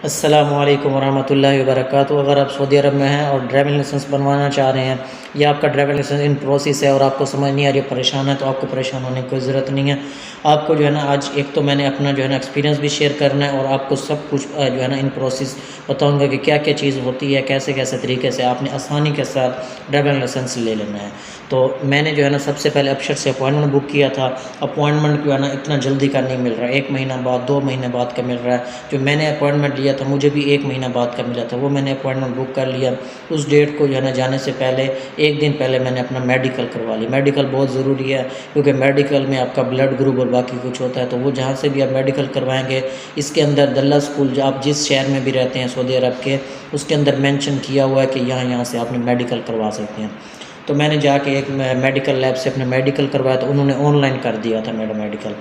السلام علیکم ورحمۃ اللہ وبرکاتہ۔ اگر آپ سعودی عرب میں ہیں اور ڈرائیونگ لائسنس بنوانا چاہ رہے ہیں یا آپ کا ڈرائیونگ لائسنس ان پروسیس ہے اور آپ کو سمجھ نہیں آ رہی ہے، پریشان ہے، تو آپ کو پریشان ہونے کی کوئی ضرورت نہیں ہے۔ آپ کو جو ہے نا آج ایک تو میں نے اپنا جو ہے نا ایکسپیرینس بھی شیئر کرنا ہے، اور آپ کو سب کچھ جو ہے نا ان پروسیس بتاؤں گا کہ کیا کیا چیز ہوتی ہے، کیسے کیسے طریقے سے آپ نے آسانی کے ساتھ ڈرائیونگ لائسنس لے لینا ہے۔ تو میں نے جو ہے نا سب سے پہلے ابشر سے اپوائنٹمنٹ بک کیا تھا۔ اپوائنٹمنٹ جو ہے نا اتنا جلدی کا نہیں مل رہا ہے، 1 مہینہ بعد 2 مہینے بعد کا مل رہا ہے۔ جو میں نے اپوائنٹمنٹ لیا تھا مجھے بھی 1 مہینہ بعد کا ملا تھا، وہ میں نے اپوائنٹمنٹ بک کر لیا۔ اس ڈیٹ کو جو ہے نا جانے سے پہلے 1 دن پہلے میں نے اپنا میڈیکل کروا لی۔ میڈیکل بہت ضروری ہے، کیونکہ میڈیکل میں آپ کا بلڈ گروپ اور باقی کچھ ہوتا ہے، تو وہ جہاں سے بھی آپ میڈیکل کروائیں گے، اس کے اندر دلہ اسکول جو آپ جس شہر میں بھی رہتے ہیں سعودی عرب کے، اس کے اندر مینشن کیا ہوا ہے کہ یہاں سے آپ نے میڈیکل کروا سکتے ہیں۔ تو میں نے جا کے ایک میڈیکل لیب سے اپنے میڈیکل کروایا، تو انہوں نے آن لائن کر دیا تھا میرا میڈیکل۔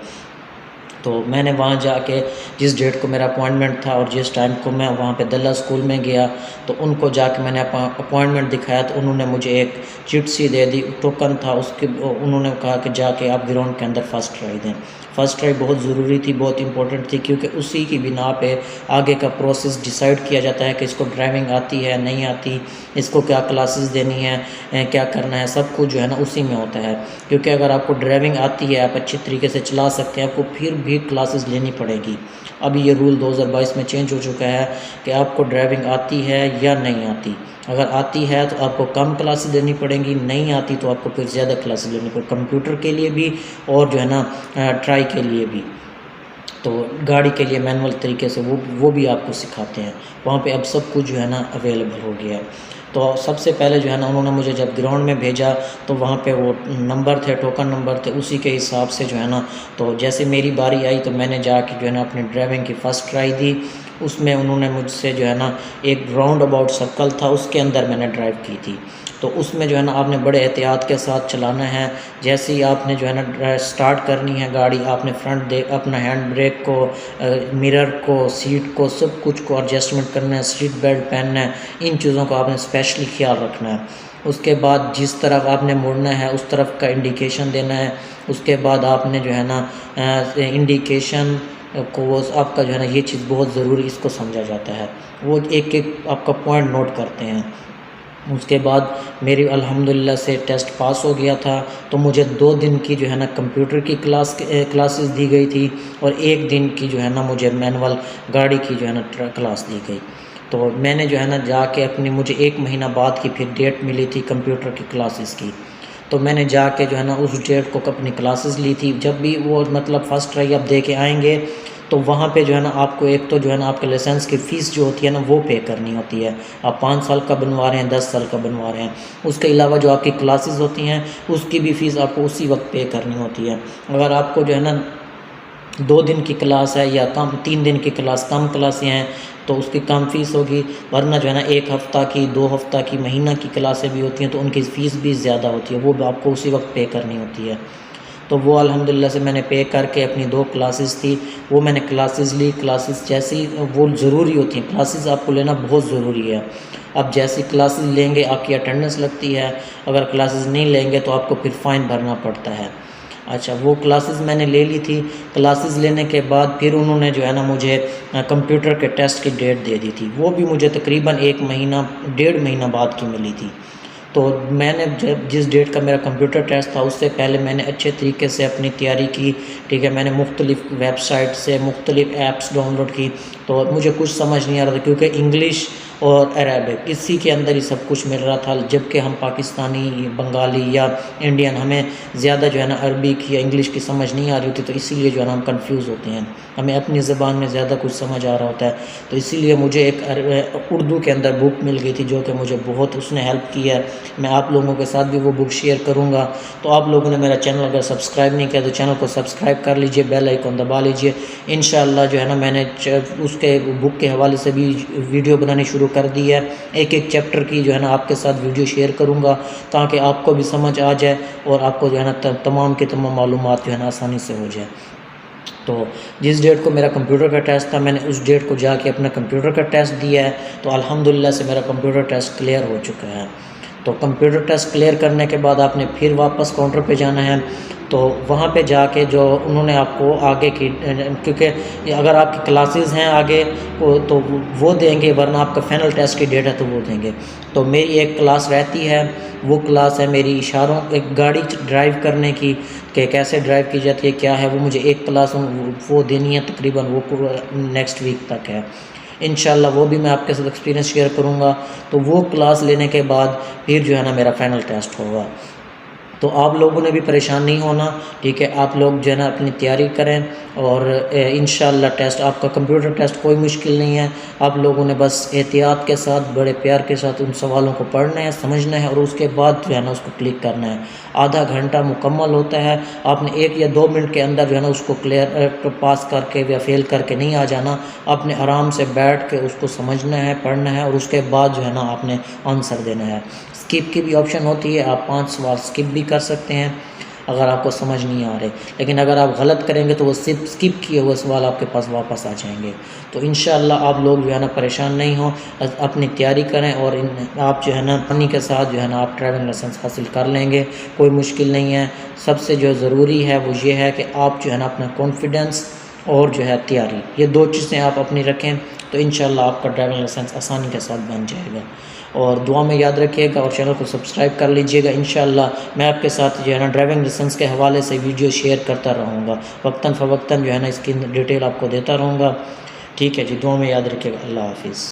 تو میں نے وہاں جا کے جس ڈیٹ کو میرا اپوائنٹمنٹ تھا اور جس ٹائم کو میں وہاں پہ دلہ اسکول میں گیا، تو ان کو جا کے میں نے اپوائنٹمنٹ دکھایا، تو انہوں نے مجھے ایک چٹ سی دے دی، ٹوکن تھا اس کے، انہوں نے کہا کہ جا کے آپ گراؤنڈ کے اندر فرسٹ ٹرائی دیں۔ فرسٹ ٹرائی بہت ضروری تھی، بہت امپورٹنٹ تھی، کیونکہ اسی کی بنا پہ آگے کا پروسیس ڈیسائیڈ کیا جاتا ہے کہ اس کو ڈرائیونگ آتی ہے نہیں آتی، اس کو کیا کلاسز دینی ہے، کیا کرنا ہے، سب کچھ جو ہے نا اسی میں ہوتا ہے۔ کیونکہ اگر آپ کو ڈرائیونگ آتی ہے، آپ اچھی طریقے سے چلا سکتے ہیں، آپ کو پھر بھی کلاسز لینی پڑے گی۔ ابھی یہ رول 2022 میں چینج ہو چکا ہے کہ آپ کو ڈرائیونگ آتی ہے یا نہیں آتی۔ اگر آتی ہے تو آپ کو کم کلاسز دینی پڑیں گی، نہیں آتی تو آپ کو پھر زیادہ کلاسز لینی پڑیں، کمپیوٹر کے لیے بھی اور جو ہے نا ٹرائی کے لیے بھی۔ تو گاڑی کے لیے مینول طریقے سے وہ بھی آپ کو سکھاتے ہیں، وہاں پہ اب سب کچھ جو ہے نا اویلیبل ہو گیا ہے۔ تو سب سے پہلے جو ہے نا انہوں نے مجھے جب گراؤنڈ میں بھیجا، تو وہاں پہ وہ نمبر تھے، ٹوکن نمبر تھے، اسی کے حساب سے جو ہے نا، تو جیسے میری باری آئی تو میں نے جا کے جو ہے نا اپنی ڈرائیونگ کی فرسٹ ٹرائی دی۔ اس میں انہوں نے مجھ سے جو ہے نا ایک راؤنڈ اباؤٹ سرکل تھا، اس کے اندر میں نے ڈرائیو کی تھی۔ تو اس میں جو ہے نا آپ نے بڑے احتیاط کے ساتھ چلانا ہے۔ جیسے ہی آپ نے جو ہے نا سٹارٹ کرنی ہے گاڑی، آپ نے فرنٹ اپنا ہینڈ بریک کو، مرر کو، سیٹ کو، سب کچھ کو ایڈجسٹمنٹ کرنا ہے، سیٹ بیلٹ پہننا ہے، ان چیزوں کا آپ نے اسپیشلی خیال رکھنا ہے۔ اس کے بعد جس طرف آپ نے مڑنا ہے اس طرف کا انڈیکیشن دینا ہے۔ اس کے بعد آپ نے جو ہے نا انڈیکیشن کو، وہ آپ کا جو ہے نا یہ چیز بہت ضروری، اس کو سمجھا جاتا ہے، وہ ایک ایک آپ کا پوائنٹ نوٹ کرتے ہیں۔ اس کے بعد میری الحمدللہ سے ٹیسٹ پاس ہو گیا تھا، تو مجھے 2 دن کی جو ہے نا کمپیوٹر کی کلاسز دی گئی تھی، اور 1 دن کی جو ہے نا مجھے مینول گاڑی کی جو ہے نا کلاس دی گئی۔ تو میں نے جو ہے نا جا کے مجھے 1 مہینہ بعد کی پھر ڈیٹ ملی تھی کمپیوٹر کی کلاسز کی، تو میں نے جا کے جو ہے نا اس ڈیٹ کو اپنی کلاسز لی تھی۔ جب بھی وہ مطلب فرسٹ ٹرائی آپ دے کے آئیں گے، تو وہاں پہ جو ہے نا آپ کو ایک تو جو ہے نا آپ کے لائسنس کی فیس جو ہوتی ہے نا وہ پے کرنی ہوتی ہے۔ آپ 5 سال کا بنوا رہے ہیں، 10 سال کا بنوا رہے ہیں، اس کے علاوہ جو آپ کی کلاسز ہوتی ہیں اس کی بھی فیس آپ کو اسی وقت پے کرنی ہوتی ہے۔ اگر آپ کو جو ہے نا 2 دن کی کلاس ہے یا 3 دن کی کلاس، کم کلاسیں ہیں تو اس کی کم فیس ہوگی، ورنہ جو ہے نا 1 ہفتہ کی، 2 ہفتہ کی، مہینہ کی کلاسیں بھی ہوتی ہیں تو ان کی فیس بھی زیادہ ہوتی ہے، وہ بھی آپ کو اسی وقت پے کرنی ہوتی ہے۔ تو وہ الحمدللہ سے میں نے پے کر کے اپنی 2 کلاسز تھی وہ میں نے کلاسز لی۔ کلاسز جیسی وہ ضروری ہوتی ہیں، کلاسز آپ کو لینا بہت ضروری ہے۔ اب جیسی کلاسز لیں گے آپ کی اٹینڈنس لگتی ہے، اگر کلاسز نہیں لیں گے تو آپ کو پھر فائن بھرنا پڑتا ہے۔ اچھا، وہ کلاسز میں نے لے لی تھی۔ کلاسز لینے کے بعد پھر انہوں نے جو ہے نا مجھے کمپیوٹر کے ٹیسٹ کی ڈیٹ دے دی تھی، وہ بھی مجھے تقریباً 1 مہینہ 1.5 مہینہ بعد کی ملی تھی۔ تو میں نے جس ڈیٹ کا میرا کمپیوٹر ٹیسٹ تھا اس سے پہلے میں نے اچھے طریقے سے اپنی تیاری کی، ٹھیک ہے، میں نے مختلف ویب سائٹ سے مختلف ایپس ڈاؤن لوڈ کی، تو مجھے کچھ سمجھ نہیں آ رہا تھا، کیونکہ انگلش اور عربک اسی کے اندر ہی سب کچھ مل رہا تھا، جبکہ ہم پاکستانی، بنگالی یا انڈین، ہمیں زیادہ جو ہے نا عربک یا انگلش کی سمجھ نہیں آ رہی ہوتی، تو اسی لیے جو ہے نا ہم کنفیوز ہوتے ہیں، ہمیں اپنی زبان میں زیادہ کچھ سمجھ آ رہا ہوتا ہے۔ تو اسی لیے مجھے ایک اردو کے اندر بک مل گئی تھی، جو کہ مجھے بہت اس نے ہیلپ کی ہے۔ میں آپ لوگوں کے ساتھ بھی وہ بک شیئر کروں گا۔ تو آپ لوگوں نے میرا چینل اگر سبسکرائب نہیں کیا تو چینل کو سبسکرائب کر لیجئے، بیل آئیکن دبا لیجئے۔ انشاءاللہ جو ہے نا میں نے اس کے بک کے حوالے سے بھی ویڈیو بنانی شروع کر دی ہے، ایک ایک چیپٹر کی جو ہے نا آپ کے ساتھ ویڈیو شیئر کروں گا، تاکہ آپ کو بھی سمجھ آ جائے اور آپ کو جو ہے نا تمام کی تمام معلومات جو ہے نا آسانی سے ہو جائے۔ تو جس ڈیٹ کو میرا کمپیوٹر کا ٹیسٹ تھا، میں نے اس ڈیٹ کو جا کے اپنا کمپیوٹر کا ٹیسٹ دیا ہے، تو الحمدللہ سے میرا کمپیوٹر ٹیسٹ کلیئر ہو چکا ہے۔ تو کمپیوٹر ٹیسٹ کلیئر کرنے کے بعد آپ نے پھر واپس کاؤنٹر پہ جانا ہے۔ تو وہاں پہ جا کے جو انہوں نے آپ کو آگے کی، کیونکہ اگر آپ کی کلاسز ہیں آگے تو وہ دیں گے، ورنہ آپ کا فائنل ٹیسٹ کی ڈیٹ ہے تو وہ دیں گے۔ تو میری ایک کلاس رہتی ہے، وہ کلاس ہے میری اشاروں، ایک گاڑی ڈرائیو کرنے کی، کہ کیسے ڈرائیو کی جاتی ہے کیا ہے، وہ مجھے ایک کلاس وہ دینی ہے تقریباً، وہ نیکسٹ ویک تک ہے انشاءاللہ، وہ بھی میں آپ کے ساتھ ایکسپیرینس شیئر کروں گا۔ تو وہ کلاس لینے کے بعد پھر جو ہے نا میرا فائنل ٹیسٹ ہوگا۔ تو آپ لوگوں نے بھی پریشان نہیں ہونا، ٹھیک ہے، آپ لوگ جو ہے نا اپنی تیاری کریں، اور انشاءاللہ ٹیسٹ آپ کا کمپیوٹر ٹیسٹ کوئی مشکل نہیں ہے، آپ لوگوں نے بس احتیاط کے ساتھ بڑے پیار کے ساتھ ان سوالوں کو پڑھنا ہے، سمجھنا ہے، اور اس کے بعد جو ہے نا اس کو کلک کرنا ہے۔ آدھا گھنٹہ مکمل ہوتا ہے، آپ نے 1 یا 2 منٹ کے اندر جو ہے نا اس کو کلیئر پاس کر کے یا فیل کر کے نہیں آ جانا، آپ نے آرام سے بیٹھ کے اس کو سمجھنا ہے، پڑھنا ہے، اور اس کے بعد جو ہے نا آپ نے آنسر دینا ہے۔ اسکپ کی بھی آپشن ہوتی ہے، آپ 5 سوال اسکپ بھی کر سکتے ہیں اگر آپ کو سمجھ نہیں آ رہے، لیکن اگر آپ غلط کریں گے تو وہ صرف اسکپ کیے ہوئے سوال آپ کے پاس واپس آ جائیں گے۔ تو انشاءاللہ آپ لوگ جو ہے نا پریشان نہیں ہوں، اپنی تیاری کریں، اور آپ جو ہے نا پانی کے ساتھ جو ہے نا آپ ڈرائیونگ لائسنس حاصل کر لیں گے، کوئی مشکل نہیں ہے۔ سب سے جو ضروری ہے وہ یہ ہے کہ آپ جو ہے نا اپنا کانفیڈنس اور جو ہے تیاری، یہ 2 چیزیں آپ اپنی رکھیں، تو انشاءاللہ آپ کا ڈرائیونگ لائسنس آسانی کے ساتھ بن جائے گا۔ اور دعا میں یاد رکھیے گا، اور چینل کو سبسکرائب کر لیجئے گا۔ انشاءاللہ میں آپ کے ساتھ جو ہے نا ڈرائیونگ لائسنس کے حوالے سے ویڈیو شیئر کرتا رہوں گا، وقتاً فوقتاً جو ہے نا اس کی ڈیٹیل آپ کو دیتا رہوں گا، ٹھیک ہے جی۔ دعا میں یاد رکھیے گا۔ اللہ حافظ۔